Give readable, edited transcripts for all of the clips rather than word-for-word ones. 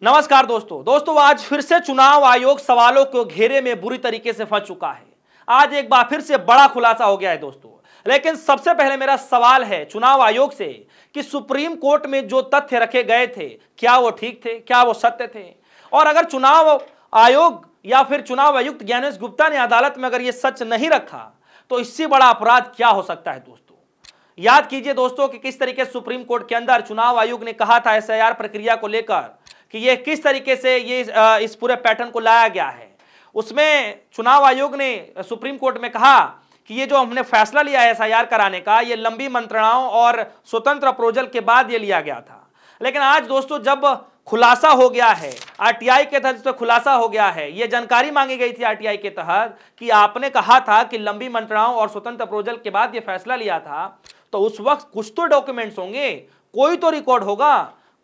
नमस्कार दोस्तों आज फिर से चुनाव आयोग सवालों के घेरे में बुरी तरीके से फंस चुका है। आज एक बार फिर से बड़ा खुलासा हो गया है दोस्तों। लेकिन सबसे पहले मेरा सवाल है चुनाव आयोग से कि सुप्रीम कोर्ट में जो तथ्य रखे गए थे क्या वो ठीक थे, क्या वो सत्य थे? और अगर चुनाव आयोग या फिर चुनाव आयुक्त ज्ञानेश गुप्ता ने अदालत में अगर ये सच नहीं रखा तो इससे बड़ा अपराध क्या हो सकता है दोस्तों? याद कीजिए दोस्तों कि किस तरीके सुप्रीम कोर्ट के अंदर चुनाव आयोग ने कहा था एसआईआर प्रक्रिया को लेकर कि ये किस तरीके से ये इस पूरे पैटर्न को लाया गया है। उसमें चुनाव आयोग ने सुप्रीम कोर्ट में कहा कि ये जो हमने फैसला लिया है एसआईआर कराने का, ये लंबी मंत्रणाओं और स्वतंत्र अप्रोजल के बाद ये लिया गया था। लेकिन आज दोस्तों जब खुलासा हो गया है आरटीआई के तहत, इस पर खुलासा हो गया है, ये जानकारी मांगी गई थी आरटीआई के तहत कि आपने कहा था कि लंबी मंत्रणाओं और स्वतंत्र अप्रोजल के बाद ये फैसला लिया था, तो उस वक्त कुछ तो डॉक्यूमेंट्स होंगे, कोई तो रिकॉर्ड होगा,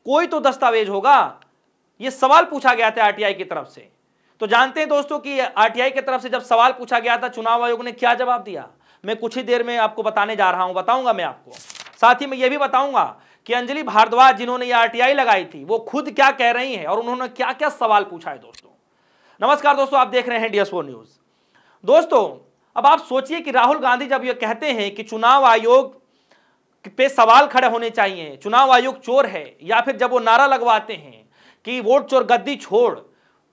कोई तो दस्तावेज होगा। ये सवाल पूछा गया था आरटीआई की तरफ से। तो जानते हैं दोस्तों कि आरटीआई की तरफ से जब सवाल पूछा गया था चुनाव आयोग ने क्या जवाब दिया। मैं कुछ ही देर में आपको बताने जा रहा हूं, बताऊंगा मैं आपको। साथ ही मैं ये भी बताऊंगा कि अंजलि भारद्वाज जिन्होंने ये आरटीआई लगाई थी वो खुद क्या कह रही हैं और उन्होंने क्या क्या सवाल पूछा है दोस्तों। नमस्कार दोस्तों, आप देख रहे हैं DS4 न्यूज। दोस्तों अब आप सोचिए कि राहुल गांधी जब ये कहते हैं कि चुनाव आयोग पे सवाल खड़े होने चाहिए, चुनाव आयोग चोर है, या फिर जब वो नारा लगवाते हैं कि वोट चोर गद्दी छोड़,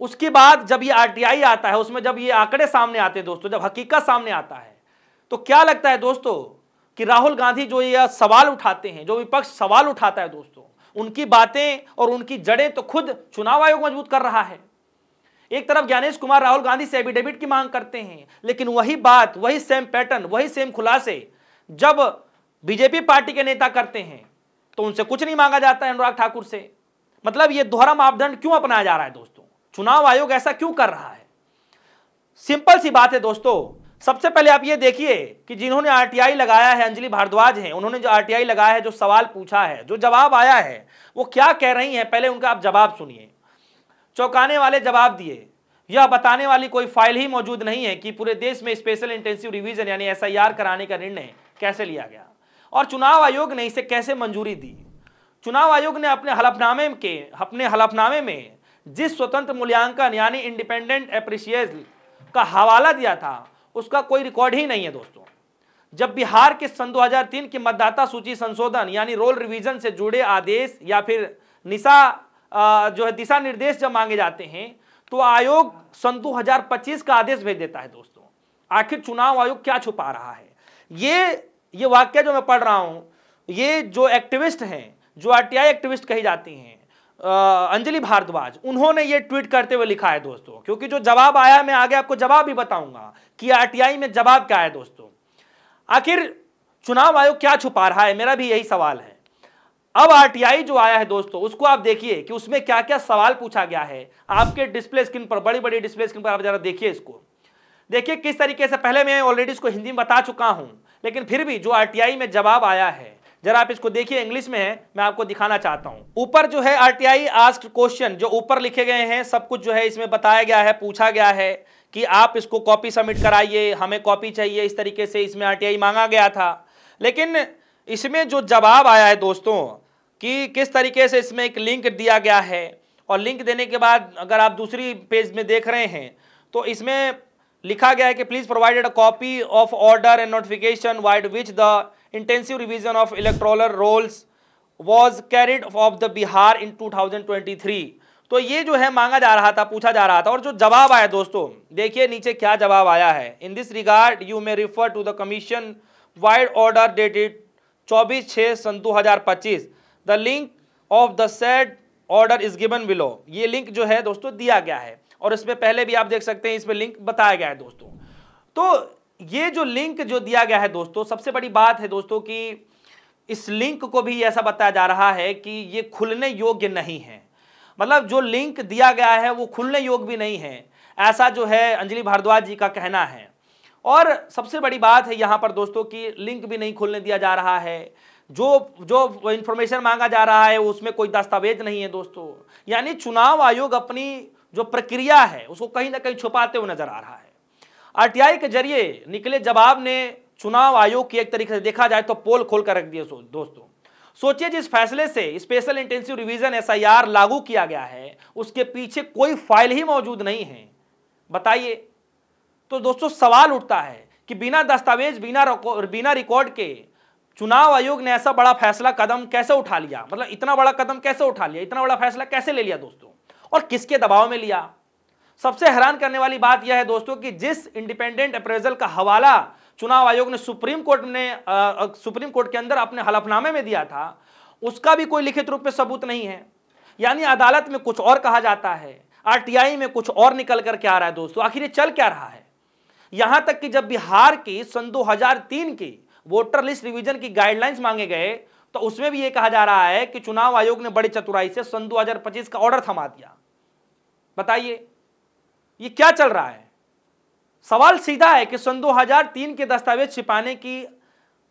उसके बाद जब ये आरटीआई आता है, उसमें जब ये आंकड़े सामने आते हैं दोस्तों, जब हकीकत सामने आता है, तो क्या लगता है दोस्तों कि राहुल गांधी जो ये सवाल उठाते हैं, जो विपक्ष सवाल उठाता है दोस्तों, उनकी बातें और उनकी जड़ें तो खुद चुनाव आयोग मजबूत कर रहा है। एक तरफ ज्ञानेश कुमार राहुल गांधी से एफिडेविट की मांग करते हैं, लेकिन वही बात, वही सेम पैटर्न, वही सेम खुलासे जब बीजेपी पार्टी के नेता करते हैं तो उनसे कुछ नहीं मांगा जाता है अनुराग ठाकुर से। मतलब ये दोहरा मापदंड क्यों अपनाया जा रहा है दोस्तों? चुनाव आयोग ऐसा क्यों कर रहा है? सिंपल सी बात है दोस्तों। सबसे पहले आप ये देखिए कि जिन्होंने आरटीआई लगाया है, अंजलि भारद्वाज हैं, उन्होंने जो आरटीआई लगाया है, जो सवाल पूछा है, जो जवाब आया है, वो क्या कह रही हैं पहले उनका आप जवाब सुनिए। चौंकाने वाले जवाब दिए। यह बताने वाली कोई फाइल ही मौजूद नहीं है कि पूरे देश में स्पेशल इंटेंसिव रिवीजन यानी एसआईआर कराने का निर्णय कैसे लिया गया और चुनाव आयोग ने इसे कैसे मंजूरी दी। चुनाव आयोग ने अपने हलफनामे में जिस स्वतंत्र मूल्यांकन यानी इंडिपेंडेंट एप्रिसिएशन का हवाला दिया था उसका कोई रिकॉर्ड ही नहीं है दोस्तों। जब बिहार के सन 2003 की मतदाता सूची संशोधन यानी रोल रिवीजन से जुड़े आदेश या फिर दिशा निर्देश जब मांगे जाते हैं तो आयोग सन 2025 का आदेश भेज देता है दोस्तों। आखिर चुनाव आयोग क्या छुपा रहा है? ये वाक्य जो मैं पढ़ रहा हूं, ये जो एक्टिविस्ट हैं, जो आरटीआई एक्टिविस्ट कही जाती हैं, अंजलि भारद्वाज, उन्होंने ये ट्वीट करते हुए लिखा है दोस्तों। क्योंकि जो जवाब आया मैं आगे आपको जवाब भी बताऊंगा कि आरटीआई में जवाब क्या है दोस्तों। आखिर चुनाव आयोग क्या छुपा रहा है, मेरा भी यही सवाल है। अब आरटीआई जो आया है दोस्तों उसको आप देखिए कि उसमें क्या क्या सवाल पूछा गया है। आपके डिस्प्ले स्क्रीन पर, बड़ी बड़ी डिस्प्ले स्क्रीन पर आप जरा देखिए इसको, देखिए किस तरीके से। पहले मैं ऑलरेडी इसको हिंदी में बता चुका हूं, लेकिन फिर भी जो आरटीआई में जवाब आया है जरा आप इसको देखिए, इंग्लिश में है, मैं आपको दिखाना चाहता हूं। ऊपर जो है आरटीआई आस्क्ड क्वेश्चन, जो ऊपर लिखे गए हैं सब कुछ जो है इसमें बताया गया है, पूछा गया है कि आप इसको कॉपी सबमिट कराइए, हमें कॉपी चाहिए, इस तरीके से इसमें आरटीआई मांगा गया था। लेकिन इसमें जो जवाब आया है दोस्तों कि किस तरीके से इसमें एक लिंक दिया गया है, और लिंक देने के बाद अगर आप दूसरी पेज में देख रहे हैं तो इसमें लिखा गया है कि please provided a copy of order and notification vide which the intensive revision of electoral rolls was carried of the Bihar in 2023। तो ये जो है मांगा जा रहा था, पूछा जा रहा था। और जो जवाब आया दोस्तों देखिए नीचे क्या जवाब आया है। In this regard you may refer to the commission wide order dated 24/6 सन 2025। The link of the said order is given below. ये लिंक जो है दोस्तों दिया गया है और इसमें पहले भी आप देख सकते हैं इसमें लिंक बताया गया है दोस्तों। तो ये जो लिंक जो दिया गया है दोस्तों, सबसे बड़ी बात है दोस्तों कि इस लिंक को भी ऐसा बताया जा रहा है कि ये खुलने योग्य नहीं है। मतलब जो लिंक दिया गया है वो खुलने योग्य भी नहीं है, ऐसा जो है अंजलि भारद्वाज जी का कहना है। और सबसे बड़ी बात है यहाँ पर दोस्तों कि लिंक भी नहीं खोलने दिया जा रहा है। जो इंफॉर्मेशन मांगा जा रहा है उसमें कोई दस्तावेज नहीं है दोस्तों। यानी चुनाव आयोग अपनी जो प्रक्रिया है उसको कहीं ना कहीं छुपाते हुए नजर आ रहा है। आरटीआई के जरिए निकले जवाब ने चुनाव आयोग की एक तरीके से देखा जाए तो पोल खोल कर रख दिए दोस्तों। सोचिए जिस फैसले से स्पेशल इंटेंसिव रिवीजन एसआईआर लागू किया गया है उसके पीछे कोई फाइल ही मौजूद नहीं है, बताइए। तो दोस्तों सवाल उठता है कि बिना दस्तावेज बिना रिकॉर्ड के चुनाव आयोग ने ऐसा बड़ा फैसला कदम कैसे उठा लिया, मतलब इतना बड़ा कदम कैसे उठा लिया, इतना बड़ा फैसला कैसे ले लिया दोस्तों, और किसके दबाव में लिया। सबसे हैरान करने वाली बात यह है दोस्तों कि जिस इंडिपेंडेंट अप्रेजल का हवाला चुनाव आयोग ने सुप्रीम कोर्ट के अंदर अपने हलफनामे में दिया था, उसका भी कोई लिखित रूप में सबूत नहीं है। यानी अदालत में कुछ और कहा जाता है, आरटीआई में कुछ और निकल करके आ रहा है दोस्तों। आखिर ये चल क्या रहा है। यहां तक कि जब बिहार की सन 2003 की वोटर लिस्ट रिवीजन की गाइडलाइंस मांगे गए तो उसमें भी यह कहा जा रहा है कि चुनाव आयोग ने बड़ी चतुराई से सन 2025 का ऑर्डर थमा दिया। बताइए ये क्या चल रहा है। सवाल सीधा है कि सन 2003 के दस्तावेज छिपाने की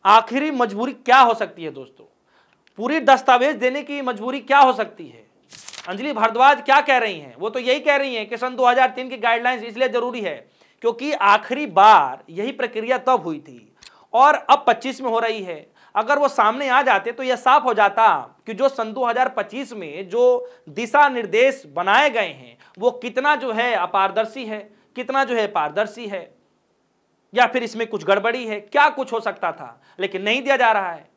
आखिरी मजबूरी क्या हो सकती है दोस्तों, पूरी दस्तावेज देने की मजबूरी क्या हो सकती है। अंजलि भारद्वाज क्या कह रही हैं, वो तो यही कह रही हैं कि सन 2003 की गाइडलाइंस इसलिए जरूरी है क्योंकि आखिरी बार यही प्रक्रिया तब हुई थी और अब 25 में हो रही है। अगर वो सामने आ जाते तो यह साफ हो जाता कि जो सन 2025 में जो दिशा निर्देश बनाए गए हैं वो कितना जो है अपारदर्शी है, कितना जो है पारदर्शी है, या फिर इसमें कुछ गड़बड़ी है, क्या कुछ हो सकता था, लेकिन नहीं दिया जा रहा है।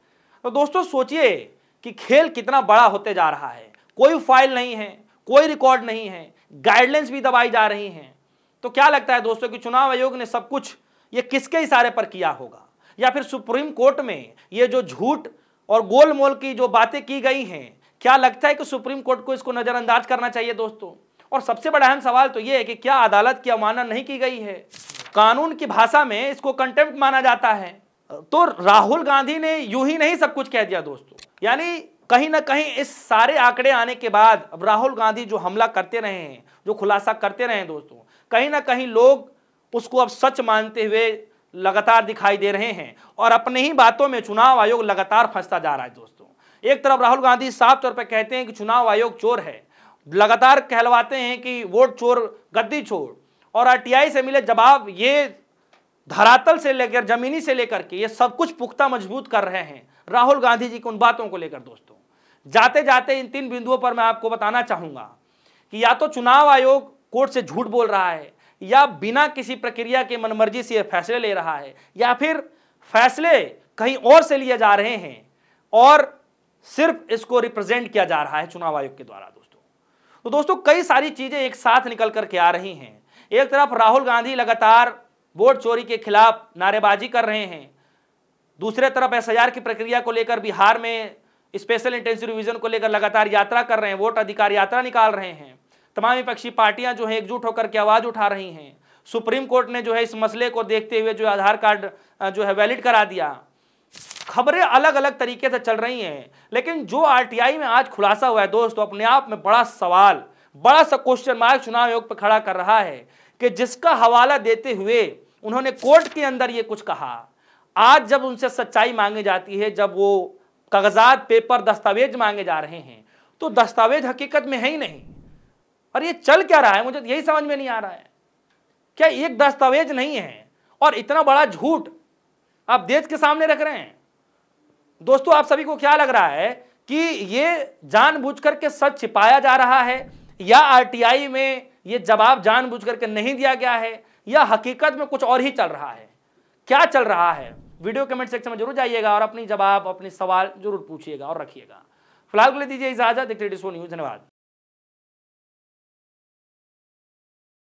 तो दोस्तों सोचिए कि खेल कितना बड़ा होते जा रहा है। कोई फाइल नहीं है, कोई रिकॉर्ड नहीं है, गाइडलाइंस भी दबाई जा रही हैं। तो क्या लगता है दोस्तों कि चुनाव आयोग ने सब कुछ ये किसके इशारे पर किया होगा, या फिर सुप्रीम कोर्ट में ये जो झूठ और गोलमोल की जो बातें की गई हैं, क्या लगता है कि सुप्रीम कोर्ट को इसको नजरअंदाज करना चाहिए दोस्तों। और सबसे बड़ा अहम सवाल तो ये है कि क्या अदालत की अवमानना नहीं की गई है। कानून की भाषा में इसको कंटेम्प्ट माना जाता है। तो राहुल गांधी ने यूं ही नहीं सब कुछ कह दिया दोस्तों। यानी कहीं ना कहीं इस सारे आंकड़े आने के बाद अब राहुल गांधी जो हमला करते रहे हैं, जो खुलासा करते रहे हैं दोस्तों, कहीं ना कहीं लोग उसको अब सच मानते हुए लगातार दिखाई दे रहे हैं और अपने ही बातों में चुनाव आयोग लगातार फंसता जा रहा है दोस्तों। एक तरफ राहुल गांधी साफ तौर पर कहते हैं कि चुनाव आयोग चोर है, लगातार कहलवाते हैं कि वोट चोर गद्दी चोर, और आरटीआई से मिले जवाब ये धरातल से लेकर जमीनी से लेकर के ये सब कुछ पुख्ता मजबूत कर रहे हैं राहुल गांधी जी की उन बातों को लेकर। दोस्तों जाते जाते इन 3 बिंदुओं पर मैं आपको बताना चाहूंगा कि या तो चुनाव आयोग कोर्ट से झूठ बोल रहा है, या बिना किसी प्रक्रिया के मनमर्जी से फैसले ले रहा है, या फिर फैसले कहीं और से लिए जा रहे हैं और सिर्फ इसको रिप्रेजेंट किया जा रहा है चुनाव आयोग के द्वारा दोस्तों। तो दोस्तों कई सारी चीजें एक साथ निकल करके आ रही हैं। एक तरफ राहुल गांधी लगातार वोट चोरी के खिलाफ नारेबाजी कर रहे हैं, दूसरे तरफ एसआईआर की प्रक्रिया को लेकर बिहार में स्पेशल इंटेंसिव रिवीजन को लेकर लगातार यात्रा कर रहे हैं, वोट अधिकार यात्रा निकाल रहे हैं। तमाम विपक्षी पार्टियां जो है एकजुट होकर के आवाज उठा रही हैं। सुप्रीम कोर्ट ने जो है इस मसले को देखते हुए जो आधार कार्ड जो है वैलिड करा दिया। खबरें अलग अलग तरीके से चल रही हैं, लेकिन जो आरटीआई में आज खुलासा हुआ है दोस्तों अपने आप में बड़ा सवाल, बड़ा सा क्वेश्चन मार्क चुनाव आयोग पर खड़ा कर रहा है कि जिसका हवाला देते हुए उन्होंने कोर्ट के अंदर ये कुछ कहा, आज जब उनसे सच्चाई मांगी जाती है, जब वो कागजात पेपर दस्तावेज मांगे जा रहे हैं, तो दस्तावेज हकीकत में है ही नहीं। और ये चल क्या रहा है, मुझे यही समझ में नहीं आ रहा है। क्या एक दस्तावेज नहीं है और इतना बड़ा झूठ आप देश के सामने रख रहे हैं। दोस्तों आप सभी को क्या लग रहा है कि ये जानबूझकर के सच छिपाया जा रहा है, या आरटीआई में ये जवाब जानबूझकर के नहीं दिया गया है, या हकीकत में कुछ और ही चल रहा है। क्या चल रहा है वीडियो कमेंट सेक्शन में जरूर जाइएगा और अपनी जवाब अपने सवाल जरूर पूछिएगा और रखिएगा। फिलहाल के लिए दीजिए इजाजत। देखते रहिए डिस्को न्यूज़। धन्यवाद।